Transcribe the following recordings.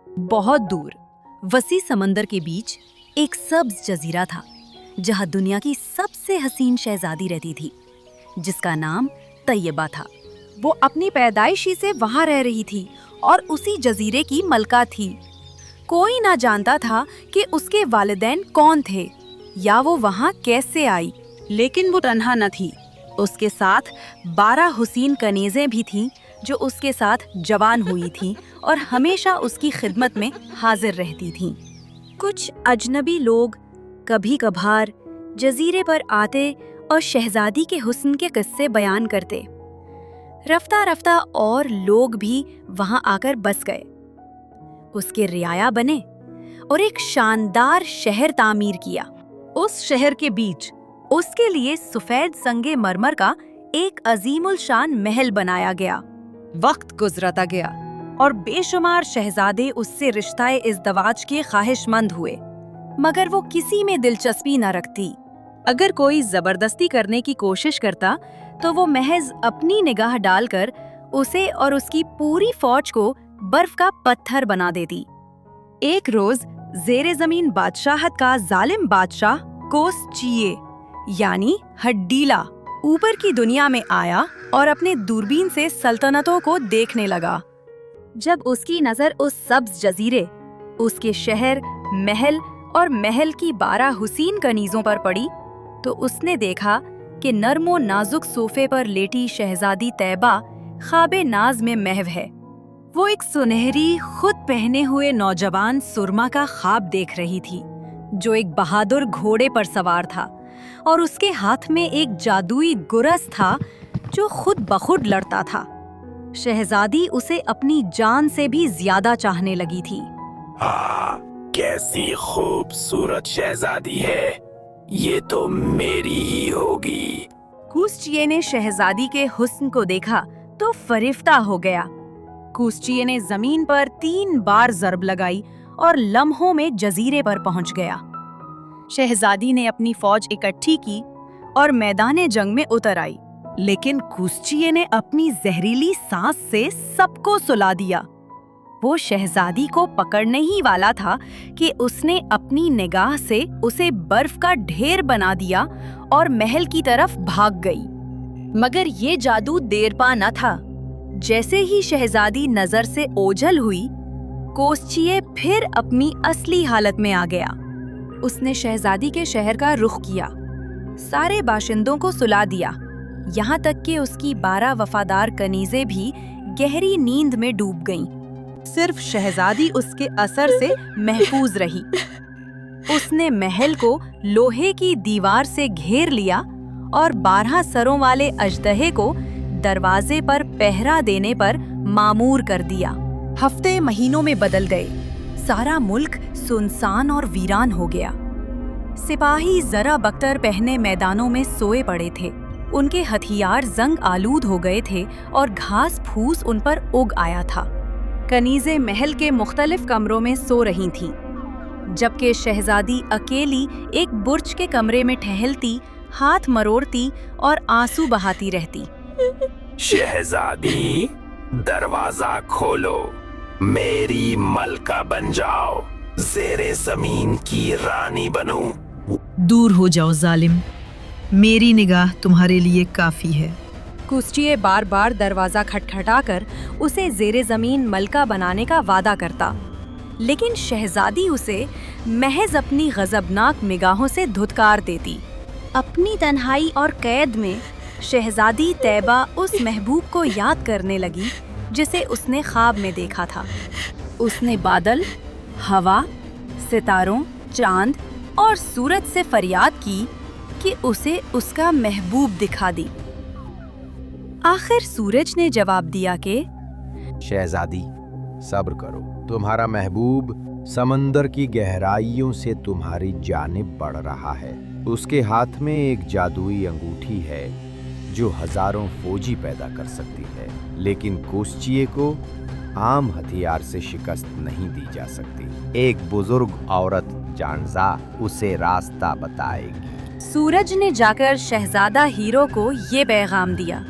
बहुत दूर वसी समंदर के बीच एक सब्ज जजीरा था, जहां दुनिया की सबसे हसीन शहजादी रहती थी, जिसका नाम तैयबा था। वो अपनी पैदाइशी से वहां रह रही थी और उसी जजीरे की मलका थी। कोई ना जानता था कि उसके वालिदैन कौन थे या वो वहां कैसे आई। लेकिन वो तन्हा न थी, उसके साथ 12 हुसीन कनीज़ें भी थीं जो उसके साथ जवान हुई थीं और हमेशा उसकी खिदमत में हाजिर रहती थीं। कुछ अजनबी लोग कभी कभार जजीरे पर आते और शहजादी के हुस्न के किस्से बयान करते। रफ्ता रफ्ता और लोग भी वहां आकर बस गए, उसके रियाया बने और एक शानदार शहर तामीर किया। उस शहर के बीच उसके लिए सफेद संगे मरमर का एक अजीमुल शान महल बनाया गया। वक्त गुजरता गया और बेशुमार शहजादे उससे रिश्ताए इज़्दवाज के ख्वाहिशमंद हुए, मगर वो किसी में दिलचस्पी न रखती। अगर कोई जबरदस्ती करने की कोशिश करता तो वो महज अपनी निगाह डालकर उसे और उसकी पूरी फौज को बर्फ का पत्थर बना देती। एक रोज ज़ेरे ज़मीन बादशाहत का जालिम बादशाह कोसचिए यानी हड्डीला ऊपर की दुनिया में आया और अपने दूरबीन से सल्तनतों को देखने लगा। जब उसकी नजर उस सब्ज जजीरे, उसके शहर, महल और महल की 12 हुसीन कनीजों पर पड़ी, तो उसने देखा कि नर्मो नाजुक सोफे पर लेटी शहजादी तैयबा ख्वाबे नाज में महव है। वो एक सुनहरी खुद पहने हुए नौजवान सुरमा का ख्वाब देख रही थी, जो एक बहादुर घोड़े पर सवार था और उसके हाथ में एक जादुई गुरस था जो खुद बखुद लड़ता था। शहजादी उसे अपनी जान से भी ज्यादा चाहने लगी थी। कैसी खूबसूरत शहजादी है, ये तो मेरी ही होगी। कोसचिए ने शहजादी के हुस्न को देखा तो फरिफ्ता हो गया। कोसचिए ने जमीन पर 3 बार ज़रब लगाई और लम्हों में जजीरे पर पहुंच गया। शहजादी ने अपनी फौज इकट्ठी की और मैदाने जंग में उतर आई, लेकिन कोसचिए ने अपनी जहरीली सांस से सबको सुला दिया। वो शहजादी को पकड़ने ही वाला था कि उसने अपनी निगाह से उसे बर्फ का ढेर बना दिया और महल की तरफ भाग गई। मगर ये जादू देरपा न था। जैसे ही शहजादी नजर से ओझल हुई, कोसचिए फिर अपनी असली हालत में आ गया। उसने शहजादी के शहर का रुख किया, सारे बाशिंदों को सुला दिया, यहाँ तक कि उसकी 12 वफादार कनीज़ें भी गहरी नींद में डूब गईं। सिर्फ शहजादी उसके असर से महफूज रही। उसने महल को लोहे की दीवार से घेर लिया और 12 सरों वाले अजदहे को दरवाजे पर पहरा देने पर मामूर कर दिया। हफ्ते महीनों में बदल गए, सारा मुल्क सुनसान और वीरान हो गया। सिपाही जरा बख्तर पहने मैदानों में सोए पड़े थे। उनके हथियार जंग आलूद हो गए थे और घास फूस उन पर उग आया था। कनीज़ें महल के मुख्तलिफ कमरों में सो रही थीं, जबकि शहजादी अकेली एक बुर्ज के कमरे में टहलती, हाथ मरोड़ती और आंसू बहाती रहती। शहजादी, दरवाजा खोलो, मेरी मलका बन जाओ, ज़ेरे ज़मीन की रानी बनूं। दूर हो जाओ जालिम, मेरी निगाह तुम्हारे लिए काफी है। कोसचिए बार बार दरवाजा खटखटाकर उसे ज़ेरे ज़मीन मलका बनाने का वादा करता, लेकिन शहजादी उसे महज अपनी गजबनाक निगाहों से धुतकार देती। अपनी तन्हाई और कैद में शहजादी तैयबा उस महबूब को याद करने लगी जिसे उसने ख्वाब में देखा था। उसने बादल, हवा, सितारों, चांद और सूरज से फरियाद की कि उसे उसका महबूब दिखा दी। आखिर सूरज ने जवाब दिया कि शहजादी, सब्र करो, तुम्हारा महबूब समंदर की गहराइयों से तुम्हारी जानिब बढ़ रहा है। उसके हाथ में एक जादुई अंगूठी है जो हजारों फौजी पैदा कर सकती है, लेकिन कोसचिए को आम हथियार से शिकस्त नहीं दी जा सकती। एक बुजुर्ग औरत जानजा उसे रास्ता बताएगी। सूरज ने जाकर शहजादा हीरो को ये पैगाम दिया।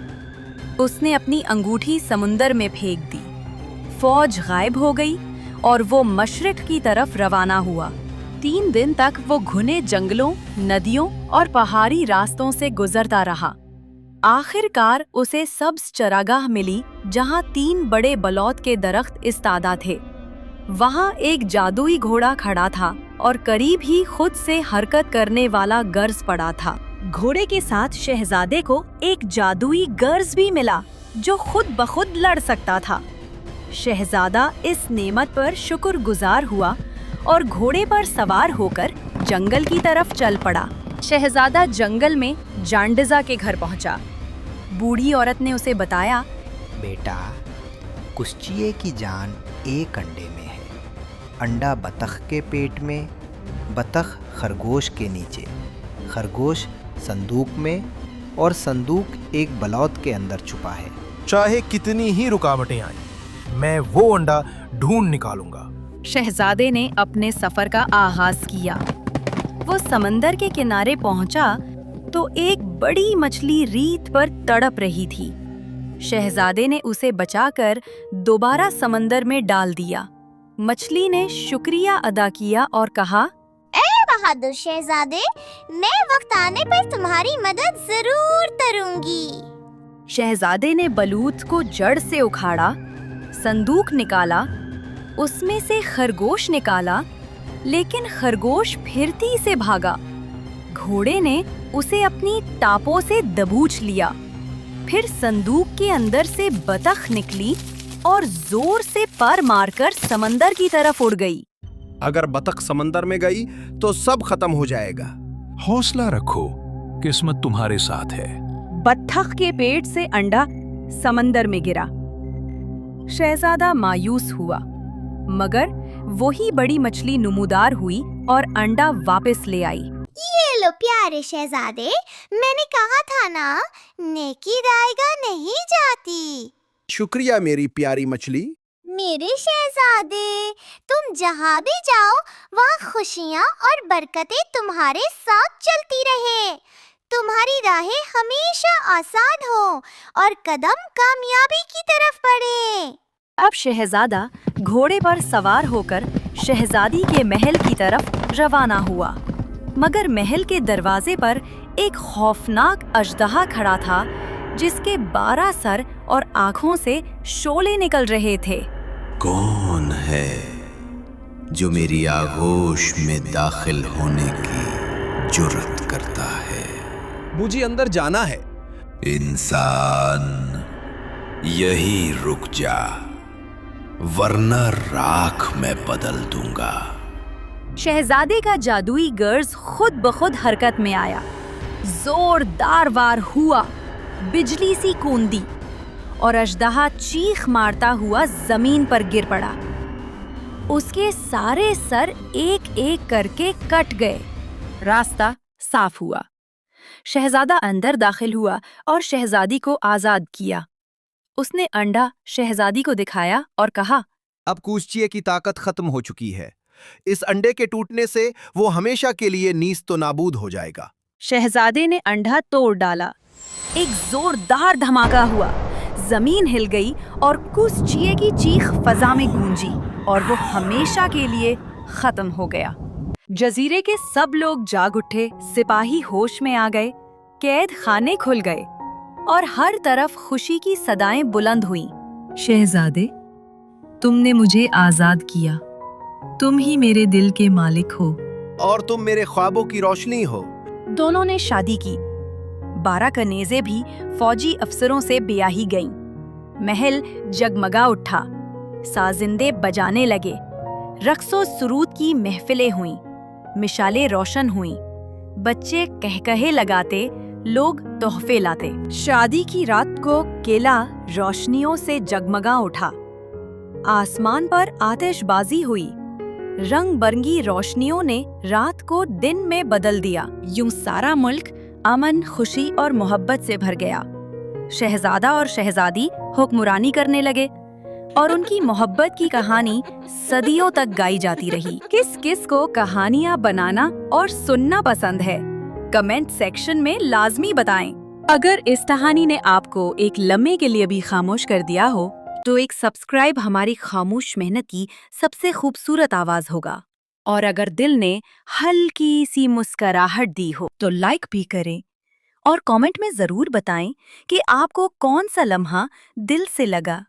उसने अपनी अंगूठी समुंदर में फेंक दी। फौज गायब हो गई और वो मशरिक की तरफ रवाना हुआ। 3 दिन तक वो घुने जंगलों, नदियों और पहाड़ी रास्तों से गुजरता रहा। आखिरकार उसे सब्ज चरागाह मिली जहाँ 3 बड़े बलौत के दरख्त इस्तादा थे। वहाँ एक जादुई घोड़ा खड़ा था और करीब ही खुद से हरकत करने वाला गर्ज पड़ा था। घोड़े के साथ शहजादे को एक जादुई गर्ज भी मिला जो खुद ब खुद लड़ सकता था। शहजादा इस नेमत पर शुक्रगुजार हुआ और घोड़े पर सवार होकर जंगल की तरफ चल पड़ा। शहजादा जंगल में जांडिज़ा के घर पहुंचा। बूढ़ी औरत ने उसे बताया, बेटा, कुश्तिये की जान एक अंडे में है। अंडा बतख के पेट में, बतख खरगोश के नीचे, खरगोश संदूक में और संदूक एक बलौत के अंदर छुपा है। चाहे कितनी ही रुकावटें आए, मैं वो अंडा ढूंढ निकालूंगा। शहजादे ने अपने सफर का आगाज किया। वो समंदर के किनारे पहुंचा तो एक बड़ी मछली रीत पर तड़प रही थी। शहजादे ने उसे बचाकर दोबारा समंदर में डाल दिया। मछली ने शुक्रिया अदा किया और कहा, ए बहादुर शहजादे, मैं वक्त आने पर तुम्हारी मदद जरूर करूंगी। शहजादे ने बलूत को जड़ से उखाड़ा, संदूक निकाला, उसमें से खरगोश निकाला, लेकिन खरगोश फिरती से भागा। घोड़े ने उसे अपनी टापों से दबोच लिया। फिर संदूक के अंदर से बतख निकली और जोर से पर मारकर समंदर की तरफ उड़ गई। अगर बतख समंदर में गई तो सब खत्म हो जाएगा। हौसला रखो, किस्मत तुम्हारे साथ है। बतख के पेट से अंडा समंदर में गिरा। शहजादा मायूस हुआ, मगर वही बड़ी मछली नुमुदार हुई और अंडा वापस ले आई। ये लो प्यारे शहजादे, मैंने कहा था ना, नेकी रायगा नहीं जाती। शुक्रिया मेरी प्यारी मछली। मेरे शहजादे, तुम जहाँ भी जाओ वहाँ खुशियाँ और बरकतें तुम्हारे साथ चलती रहे। तुम्हारी राहें हमेशा आसान हो और कदम कामयाबी की तरफ बढ़े। अब शहजादा घोड़े पर सवार होकर शहजादी के महल की तरफ रवाना हुआ, मगर महल के दरवाजे पर एक खौफनाक अजदहा खड़ा था जिसके 12 सर और आँखों से शोले निकल रहे थे। कौन है जो मेरी आगोश में दाखिल होने की जुर्रत करता है? मुझे अंदर जाना है। इंसान, यही रुक जा, वरना राख में बदल दूंगा। शहजादे का जादुई गर्ज खुद ब खुद हरकत में आया। जोरदार वार हुआ, बिजली सी कूंदी और अजदहा चीख मारता हुआ जमीन पर गिर पड़ा। उसके सारे सर एक एक करके कट गए। रास्ता साफ हुआ। शहजादा अंदर दाखिल हुआ और शहजादी को आजाद किया। उसने अंडा शहजादी को दिखाया और कहा, अब कुश्तिये की ताकत खत्म हो चुकी है। इस अंडे के टूटने से वो हमेशा के लिए नीस्तो नाबूद हो जाएगा। शहजादे ने अंडा तोड़ डाला। एक जोरदार धमाका हुआ, जमीन हिल गई और कुश्तिये की चीख फजा में गूंजी और वो हमेशा के लिए खत्म हो गया। जजीरे के सब लोग जाग उठे, सिपाही होश में आ गए, कैद खाने खुल गए और हर तरफ खुशी की सदाएं बुलंद हुईं। शहजादे, तुमने मुझे आजाद किया। तुम ही मेरे दिल के मालिक हो और तुम मेरे ख्वाबों की रोशनी हो। दोनों ने शादी की। 12 कनेज़ें भी फौजी अफसरों से ब्याही गईं। महल जगमगा उठा, साजिंदे बजाने लगे, रक्सो सुरूद की महफिलें हुईं, मिशालें रोशन हुईं, बच्चे कहकहे लगाते, लोग तोहफे लाते। शादी की रात को किला रोशनियों से जगमगा उठा। आसमान पर आतिशबाजी हुई। रंग बरंगी रोशनियों ने रात को दिन में बदल दिया। यूं सारा मुल्क अमन, खुशी और मोहब्बत से भर गया। शहजादा और शहजादी हुक्मरानी करने लगे और उनकी मोहब्बत की कहानी सदियों तक गाई जाती रही। किस किस को कहानियां बनाना और सुनना पसंद है? कमेंट सेक्शन में लाजमी बताएं। अगर इस कहानी ने आपको एक लम्हे के लिए भी खामोश कर दिया हो तो एक सब्सक्राइब हमारी खामोश मेहनत की सबसे खूबसूरत आवाज होगा। और अगर दिल ने हल्की सी मुस्कुराहट दी हो तो लाइक भी करें और कमेंट में जरूर बताएं कि आपको कौन सा लम्हा दिल से लगा।